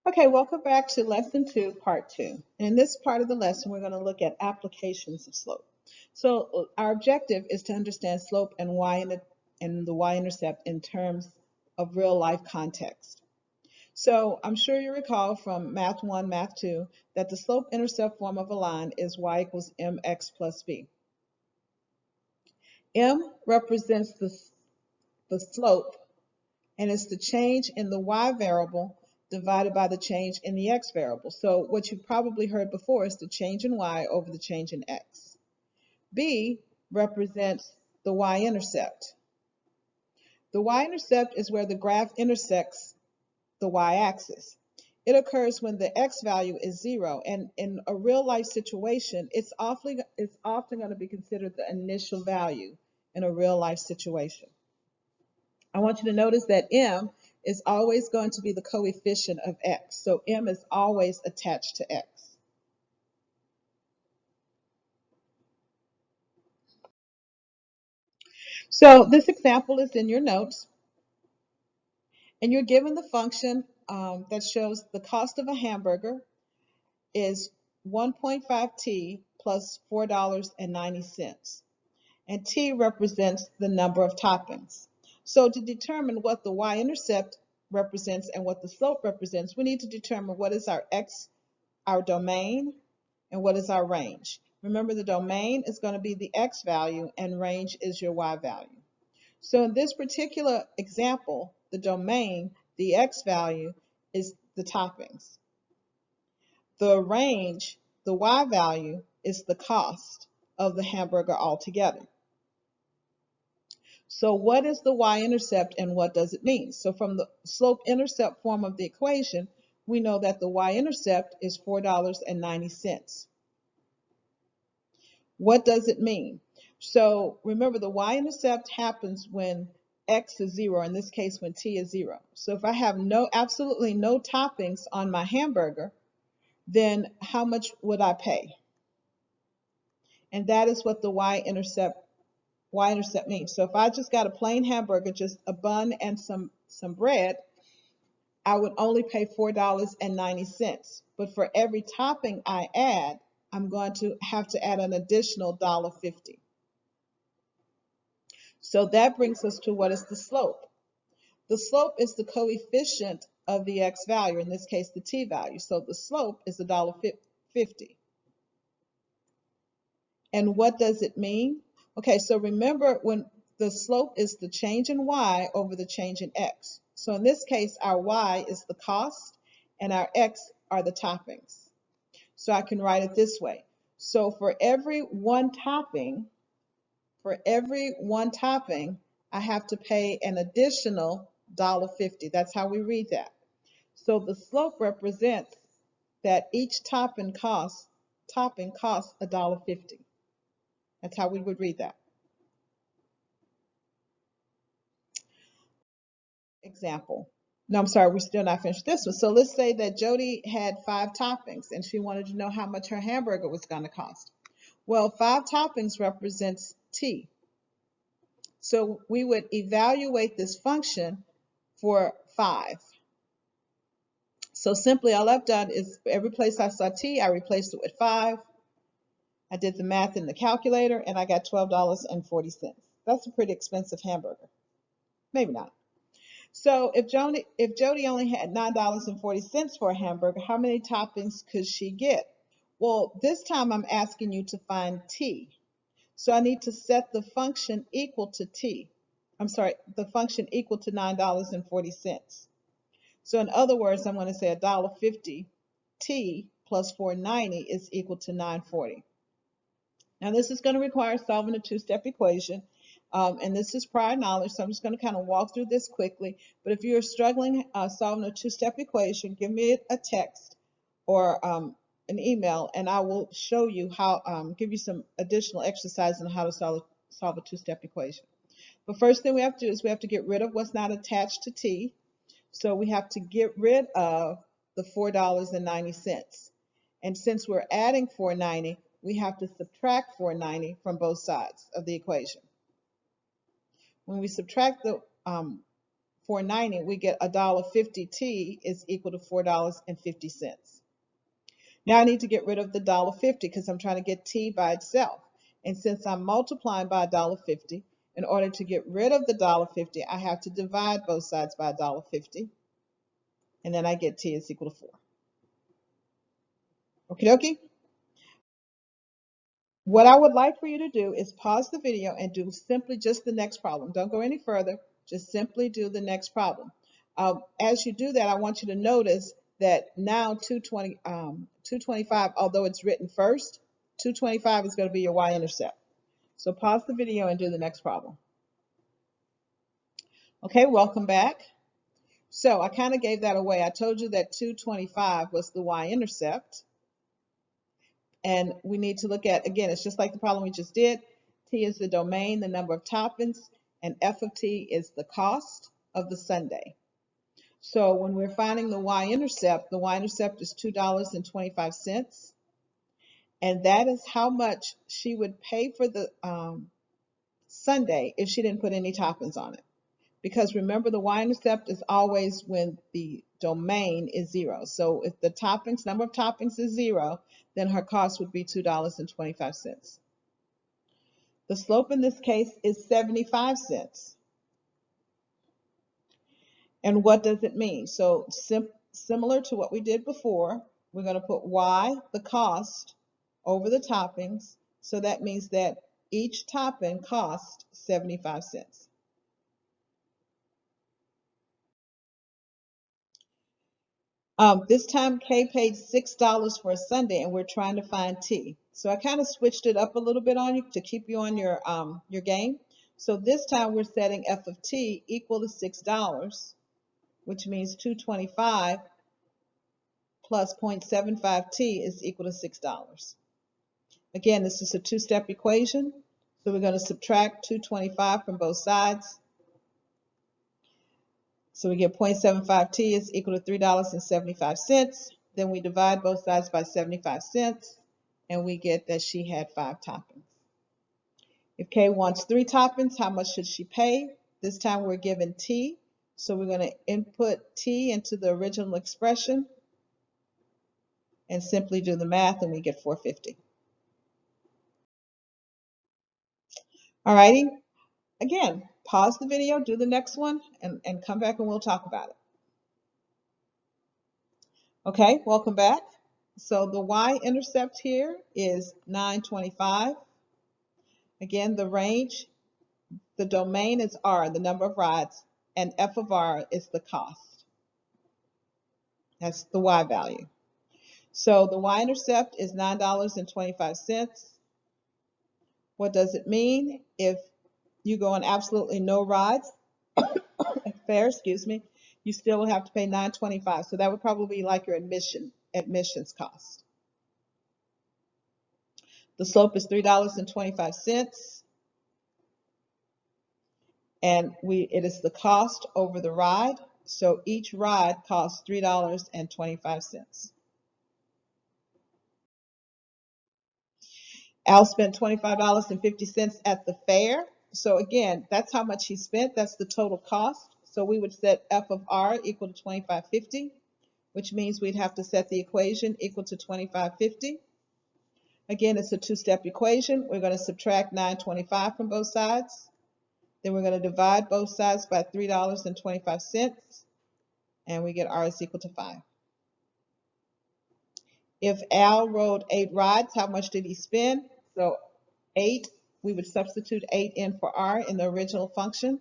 Okay, welcome back to lesson 2, part 2. In this part of the lesson, we're going to look at applications of slope. So our objective is to understand slope and the y-intercept in terms of real life context. So I'm sure you recall from Math 1, Math 2, that the slope-intercept form of a line is y equals mx plus b. M represents the slope, and it's the change in the y variable divided by the change in the x variable. So what you've probably heard before is the change in y over the change in x. B represents the y-intercept. The y-intercept is where the graph intersects the y-axis. It occurs when the x value is 0, and in a real life situation, it's often going to be considered the initial value in a real life situation. I want you to notice that m is always going to be the coefficient of x. So m is always attached to x. So this example is in your notes, and you're given the function that shows the cost of a hamburger is 1.5t plus $4.90. And t represents the number of toppings. So to determine what the y-intercept represents and what the slope represents, we need to determine what is our x, our domain, and what is our range. Remember, the domain is going to be the x value and range is your y value. So in this particular example, the domain, the x value, is the toppings. The range, the y value, is the cost of the hamburger altogether. So what is the y-intercept and what does it mean? So from the slope-intercept form of the equation, we know that the y-intercept is $4.90. What does it mean? So remember, the y-intercept happens when x is 0, in this case when t is 0. So if I have absolutely no toppings on my hamburger, then how much would I pay? And that is what the y-intercept means. So if I just got a plain hamburger, just a bun and some bread, I would only pay $4.90. But for every topping I add, I'm going to have to add an additional $1.50. So that brings us to what is the slope. The slope is the coefficient of the x value, in this case the t value. So the slope is $1.50. And what does it mean? Okay, so remember, when the slope is the change in y over the change in x. So in this case, our y is the cost and our x are the toppings. So I can write it this way. So for every one topping, I have to pay an additional $1.50. That's how we read that. So the slope represents that each topping costs $1.50. That's how we would read that. Example. No, I'm sorry, we're still not finished this one. So let's say that Jody had 5 toppings and she wanted to know how much her hamburger was going to cost. Well, 5 toppings represents t. So we would evaluate this function for 5. So simply all I've done is every place I saw t, I replaced it with 5. I did the math in the calculator and I got $12.40. That's a pretty expensive hamburger. Maybe not. So if Jody only had $9.40 for a hamburger, how many toppings could she get? Well, this time I'm asking you to find t. So I need to set the function equal to t. I'm sorry, the function equal to $9.40. So in other words, I'm going to say $1.50 t plus $4.90 is equal to $9.40. Now this is going to require solving a two-step equation. And this is prior knowledge, so I'm just going to kind of walk through this quickly. But if you're struggling solving a two-step equation, give me a text or an email, and I will show you how, give you some additional exercise on how to solve a two-step equation. But first thing we have to do is we have to get rid of what's not attached to t. So we have to get rid of the $4.90. And since we're adding $4.90, we have to subtract $4.90 from both sides of the equation. When we subtract the $4.90, we get $1.50 T is equal to $4.50. Now I need to get rid of the $1.50 because I'm trying to get T by itself. And since I'm multiplying by $1.50, in order to get rid of the $1.50, I have to divide both sides by $1.50. And then I get T is equal to 4. Okie dokie? What I would like for you to do is pause the video and do simply just the next problem. Don't go any further. Just simply do the next problem. As you do that, I want you to notice that now 225, although it's written first, 225 is going to be your y-intercept. So pause the video and do the next problem. Okay, welcome back. So I kind of gave that away. I told you that 225 was the y-intercept. And we need to look at, again, it's just like the problem we just did. T is the domain, the number of toppings, and F of T is the cost of the sundae. So when we're finding the y-intercept is $2.25. And that is how much she would pay for the sundae if she didn't put any toppings on it. Because remember, the y-intercept is always when the domain is 0. So if the toppings, number of toppings is 0, then her cost would be $2.25. The slope in this case is 75 cents. And what does it mean? So similar to what we did before, we're going to put y, the cost, over the toppings. So that means that each topping costs 75 cents. This time Kay paid $6 for a sundae, and we're trying to find T. So I kind of switched it up a little bit on you to keep you on your game. So this time we're setting F of T equal to $6, which means 225 plus 0.75 T is equal to $6. Again, this is a two-step equation. So we're going to subtract 225 from both sides. So we get 0.75 T is equal to $3.75. Then we divide both sides by 75 cents, and we get that she had 5 toppings. If Kay wants 3 toppings, how much should she pay? This time we're given T, so we're going to input T into the original expression and simply do the math, and we get $4.50. All righty. Again, pause the video, do the next one, and come back and we'll talk about it. Okay, welcome back. So the y-intercept here is 925. Again, the range, the domain is R, the number of rides, and F of R is the cost. That's the y value. So the y-intercept is $9.25. What does it mean? If you go on absolutely no rides, fare, excuse me, you still will have to pay $9.25. So that would probably be like your admissions cost. The slope is $3.25. And it is the cost over the ride. So each ride costs $3.25. Al spent $25.50 at the fair. So again, that's how much he spent. That's the total cost. So we would set F of R equal to $25.50, which means we'd have to set the equation equal to $25.50. Again, it's a two-step equation. We're going to subtract $9.25 from both sides. Then we're going to divide both sides by $3.25, and we get R is equal to 5. If Al rode 8 rides, how much did he spend? So 8, we would substitute 8 in for R in the original function.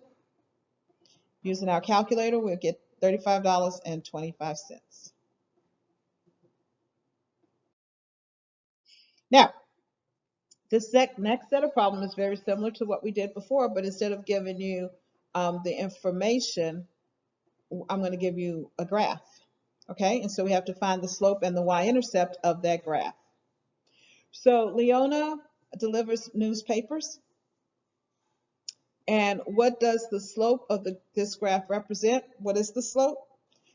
Using our calculator, we'll get $35.25. Now, this next set of problems is very similar to what we did before, but instead of giving you the information, I'm going to give you a graph. Okay, and so we have to find the slope and the y-intercept of that graph. So Leona delivers newspapers. And what does the slope of this graph represent? What is the slope?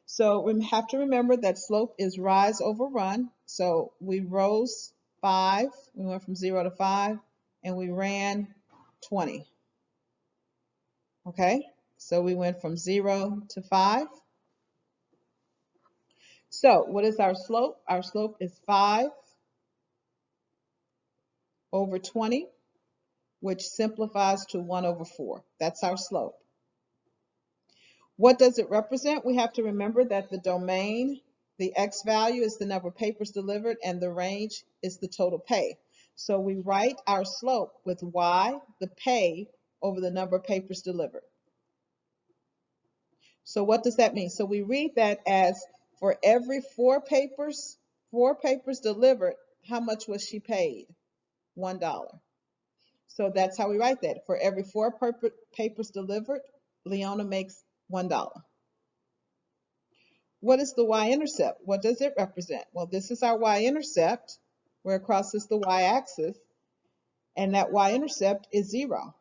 So we have to remember that slope is rise over run. So we rose 5, we went from 0 to 5, and we ran 20. Okay? So we went from 0 to 5. So what is our slope? Our slope is 5 over 20, which simplifies to 1 over 4. That's our slope. What does it represent? We have to remember that the domain, the x value is the number of papers delivered, and the range is the total pay. So we write our slope with y, the pay, over the number of papers delivered. So what does that mean? So we read that as for every four papers delivered, how much was she paid? $1. So that's how we write that. For every four papers delivered, Leona makes $1. What is the y-intercept? What does it represent? Well, this is our y-intercept, where it crosses the y-axis, and that y-intercept is 0.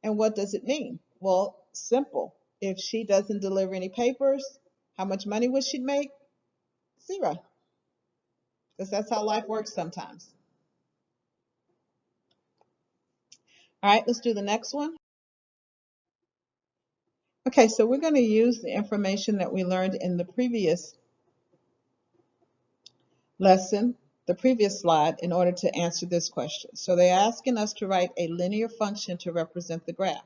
And what does it mean? Well, simple. If she doesn't deliver any papers, how much money would she make? 0. Because that's how life works sometimes. All right, let's do the next one. Okay, so we're going to use the information that we learned in the previous lesson, the previous slide, in order to answer this question. So they're asking us to write a linear function to represent the graph.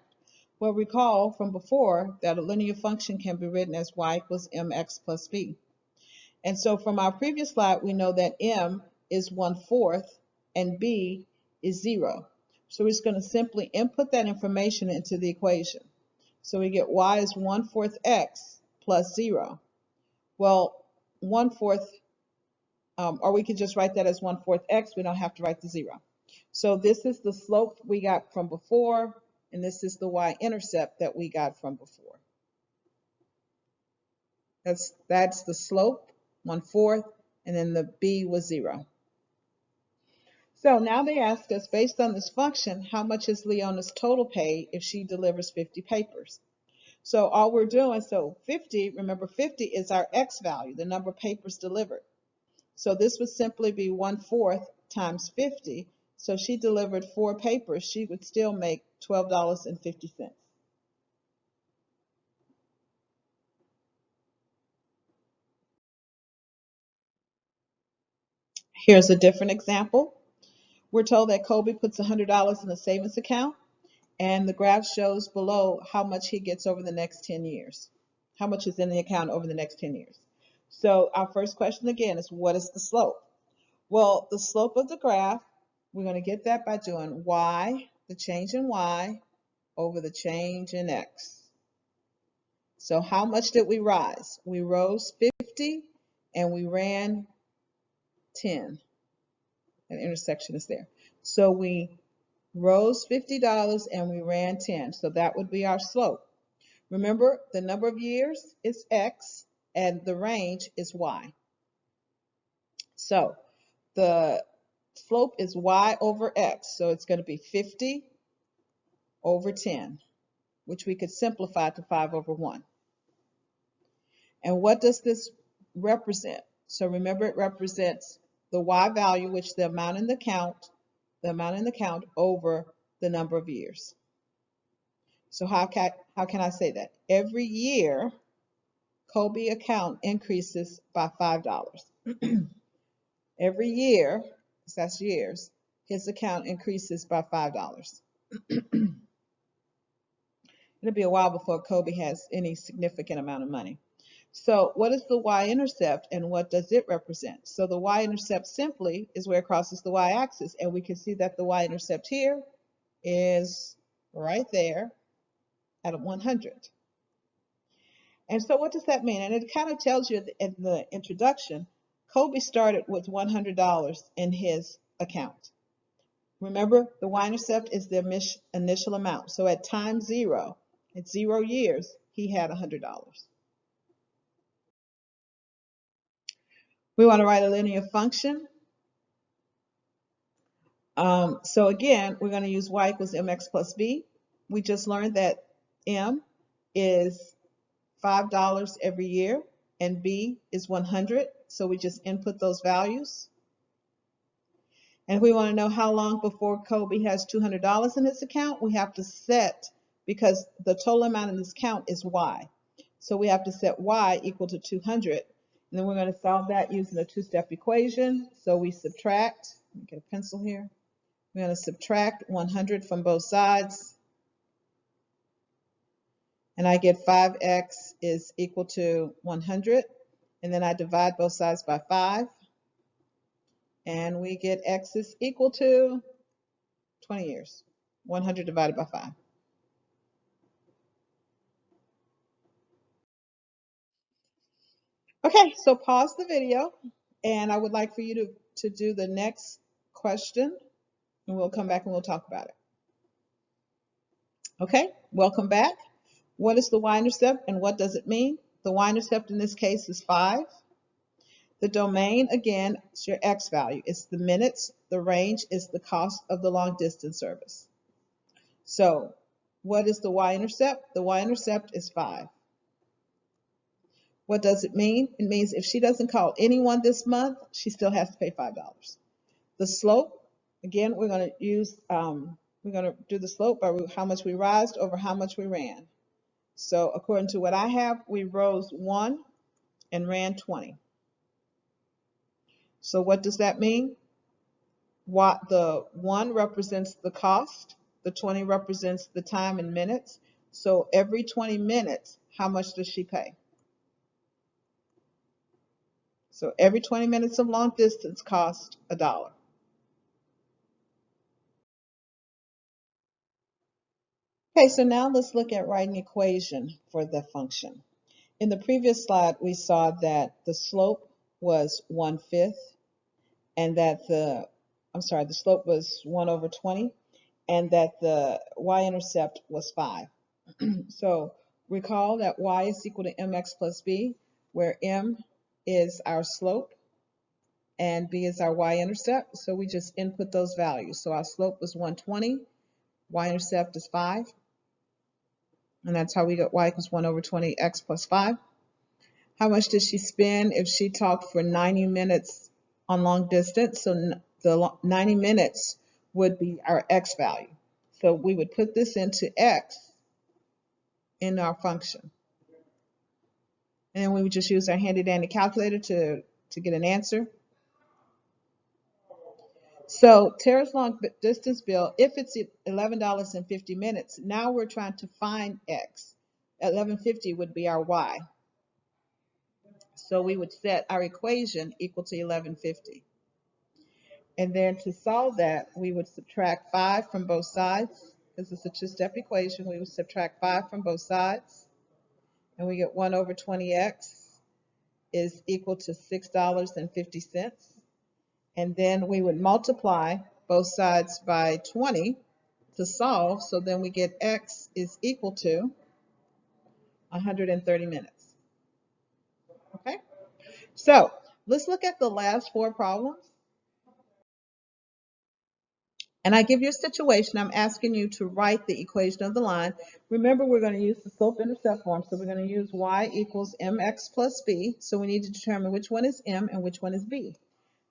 Well, recall from before that a linear function can be written as y equals mx plus b. And so from our previous slide, we know that m is 1/4 and b is 0. So we're just going to simply input that information into the equation. So we get y is 1/4 x plus 0. Well, 1/4, or we could just write that as 1/4 x. We don't have to write the 0. So this is the slope we got from before, and this is the y-intercept that we got from before. That's the slope, 1/4, and then the b was 0. So now they ask us, based on this function, how much is Leona's total pay if she delivers 50 papers? So all we're doing, so 50, remember 50 is our x value, the number of papers delivered. So this would simply be 1/4 times 50. So she delivered 4 papers, she would still make $12.50. Here's a different example. We're told that Colby puts $100 in a savings account, and the graph shows below how much he gets over the next 10 years. How much is in the account over the next 10 years? So our first question again is, what is the slope? Well, the slope of the graph, we're going to get that by doing y, the change in y, over the change in x. So how much did we rise? We rose 50 and we ran 10. An intersection is there. So we rose $50 and we ran 10. So that would be our slope. Remember, the number of years is x and the range is y. So the slope is y over x. So it's going to be 50 over 10, which we could simplify to 5 over 1. And what does this represent? So remember, it represents the y value, which the amount in the count over the number of years. So how can I say that? Every year, Colby account increases by $5. Every year, because that's years, his account increases by $5. It'll be a while before Colby has any significant amount of money. So what is the y-intercept and what does it represent? So the y-intercept simply is where it crosses the y-axis, and we can see that the y-intercept here is right there at 100. And so what does that mean? And it kind of tells you in the introduction, Colby started with $100 in his account. Remember, the y-intercept is the initial amount. So at time 0, at 0 years, he had $100. We want to write a linear function. So again, we're going to use y equals mx plus b. We just learned that m is $5 every year and b is 100. So we just input those values. And if we want to know how long before Colby has $200 in his account, we have to set because the total amount in this count is y. So we have to set y equal to 200. And then we're going to solve that using a two-step equation. So we subtract, let me get a pencil here. We're going to subtract 100 from both sides. And I get 5x is equal to 100. And then I divide both sides by 5. And we get x is equal to 20 years. 100 divided by 5. Okay, so pause the video, and I would like for you to do the next question, and we'll come back and we'll talk about it. Okay, welcome back. What is the y-intercept and what does it mean? The y-intercept in this case is 5. The domain, again, is your x value. It's the minutes. The range is the cost of the long distance service. So what is the y-intercept? The y-intercept is 5. What does it mean? It means if she doesn't call anyone this month, she still has to pay $5. The slope, again, we're going to do the slope by how much we rised over how much we ran. So according to what I have, we rose 1 and ran 20. So what does that mean? What the 1 represents the cost, the 20 represents the time in minutes. So every 20 minutes, how much does she pay? So every 20 minutes of long distance costs $1. Okay, so now let's look at writing an equation for the function. In the previous slide, we saw that the slope was 1/5 and that the slope was 1 over 20 and that the y-intercept was 5. So recall that y is equal to mx plus b, where m is our slope and b is our y-intercept. So we just input those values. So our slope was 120, y-intercept is 5. And that's how we got y equals 1 over 20 x plus 5. How much did she spend if she talked for 90 minutes on long distance? So the 90 minutes would be our x value. So we would put this into x in our function. And then we would just use our handy dandy calculator to get an answer. So Tara's long distance bill, if it's $11.50, now we're trying to find x. $11.50 would be our y. So we would set our equation equal to $11.50. And then to solve that, we would subtract 5 from both sides. Because it's a two-step equation, we would subtract 5 from both sides. And we get 1 over 20x is equal to $6.50. And then we would multiply both sides by 20 to solve. So then we get x is equal to 130 minutes. Okay? So let's look at the last 4 problems. And I give you a situation. I'm asking you to write the equation of the line. Remember, we're going to use the slope-intercept form. So we're going to use y equals mx plus b. So we need to determine which one is m and which one is b.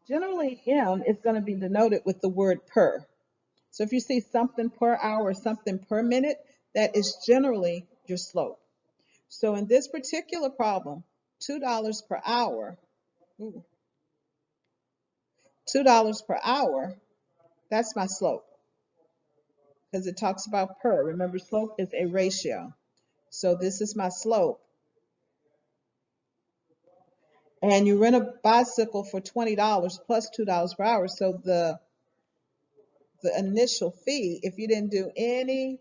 Generally, m is going to be denoted with the word per. So if you see something per hour or something per minute, that is generally your slope. So in this particular problem, $2 per hour, $2 per hour, that's my slope. Because it talks about per. Remember, slope is a ratio. So this is my slope. And you rent a bicycle for $20 plus $2 per hour. So the initial fee, if you didn't do any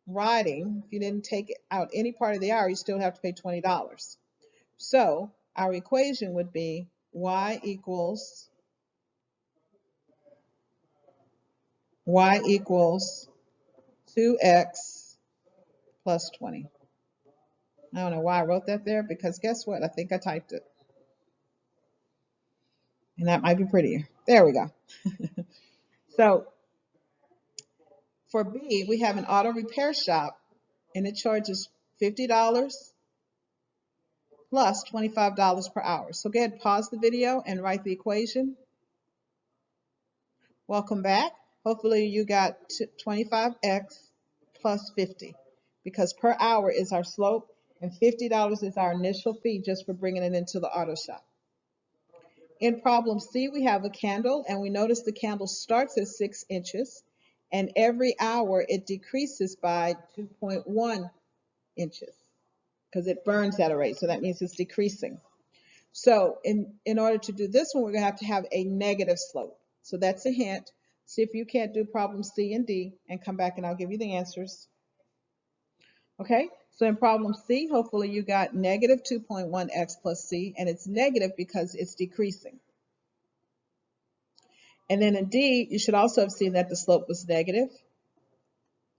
riding, if you didn't take out any part of the hour, you still have to pay $20. So our equation would be y equals 2x plus 20. I don't know why I wrote that there, because guess what? I think I typed it. And that might be prettier. There we go. So for B, we have an auto repair shop, and it charges $50 plus $25 per hour. So go ahead, pause the video and write the equation. Welcome back. Hopefully you got 25x plus 50, because per hour is our slope and $50 is our initial fee just for bringing it into the auto shop. In problem C, we have a candle, and we notice the candle starts at 6 inches, and every hour it decreases by 2.1 inches because it burns at a rate, so that means it's decreasing. So in order to do this one, we're going to have a negative slope. So that's a hint. See if you can't do problem C and D, and come back and I'll give you the answers. Okay, so in problem C, hopefully you got negative 2.1x plus C, and it's negative because it's decreasing. And then in D, you should also have seen that the slope was negative,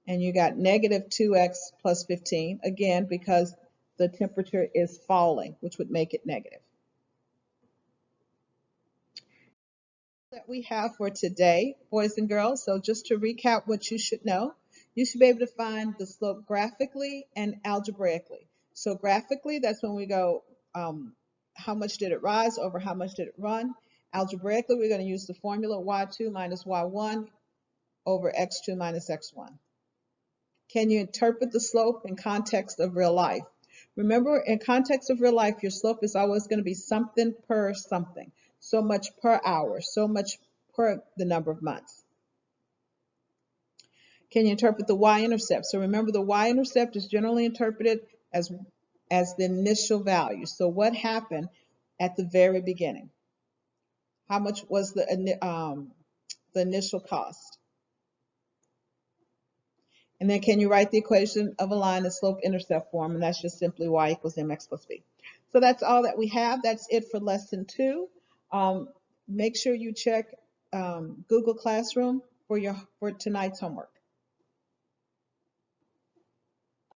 and you got negative 2x plus 15, again, because the temperature is falling, which would make it negative. That we have for today, boys and girls. So just to recap what you should know, you should be able to find the slope graphically and algebraically. So graphically, that's when we go, how much did it rise over how much did it run? Algebraically, we're going to use the formula y2 minus y1 over x2 minus x1. Can you interpret the slope in context of real life? Remember, in context of real life, your slope is always going to be something per something. So much per hour, so much per the number of months. Can you interpret the y-intercept? So remember, the y-intercept is generally interpreted as the initial value. So what happened at the very beginning? How much was the initial cost? And then can you write the equation of a line in slope-intercept form? And that's just simply y equals mx plus b. So that's all that we have. That's it for lesson 2. Make sure you check Google Classroom for tonight's homework.